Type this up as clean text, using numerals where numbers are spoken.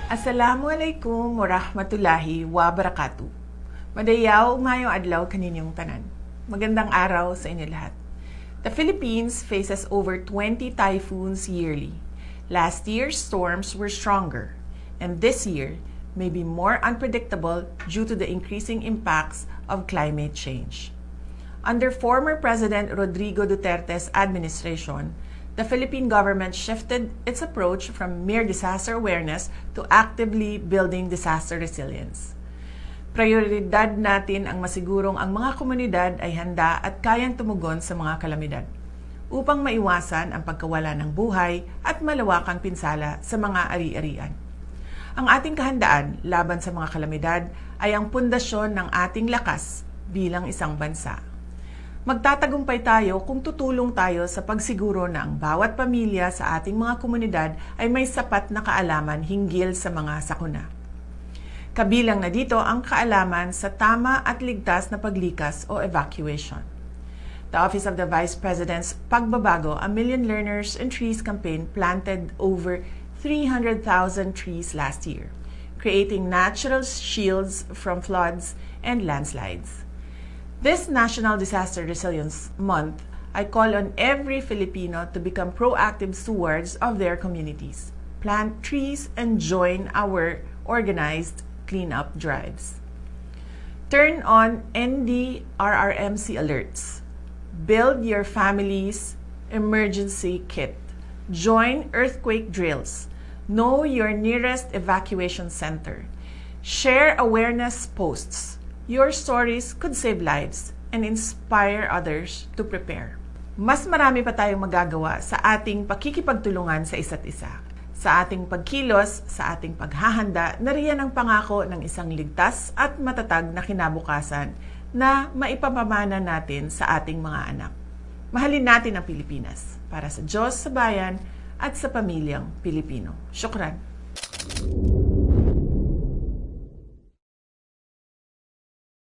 Assalamualaikum warahmatullahi wabarakatuh. Madayaw mayong adlaw kaninyong tanan. Magandang araw sa inyo lahat. The Philippines faces over 20 typhoons yearly. Last year's storms were stronger, and this year may be more unpredictable due to the increasing impacts of climate change. Under former President Rodrigo Duterte's administration, the Philippine government shifted its approach from mere disaster awareness to actively building disaster resilience. Prioridad natin ang masigurong ang mga komunidad ay handa at kayang tumugon sa mga kalamidad upang maiwasan ang pagkawala ng buhay at malawakang pinsala sa mga ari-arian. Ang ating kahandaan laban sa mga kalamidad ay ang pundasyon ng ating lakas bilang isang bansa. Magtatagumpay tayo kung tutulong tayo sa pagsiguro na ang bawat pamilya sa ating mga komunidad ay may sapat na kaalaman hinggil sa mga sakuna. Kabilang na dito ang kaalaman sa tama at ligtas na paglikas o evacuation. The Office of the Vice President's Pagbabago, a Million Learners and Trees campaign planted over 300,000 trees last year, creating natural shields from floods and landslides. This National Disaster Resilience Month, I call on every Filipino to become proactive stewards of their communities, plant trees, and join our organized cleanup drives. Turn on NDRRMC alerts. Build your family's emergency kit. Join earthquake drills. Know your nearest evacuation center. Share awareness posts. Your stories could save lives and inspire others to prepare. Mas marami pa tayong magagawa sa ating pakikipagtulungan sa isa't isa. Sa ating pagkilos, sa ating paghahanda, nariyan ang pangako ng isang ligtas at matatag na kinabukasan na maipapamana natin sa ating mga anak. Mahalin natin ang Pilipinas para sa Diyos, sa bayan, at sa pamilyang Pilipino. Syukran!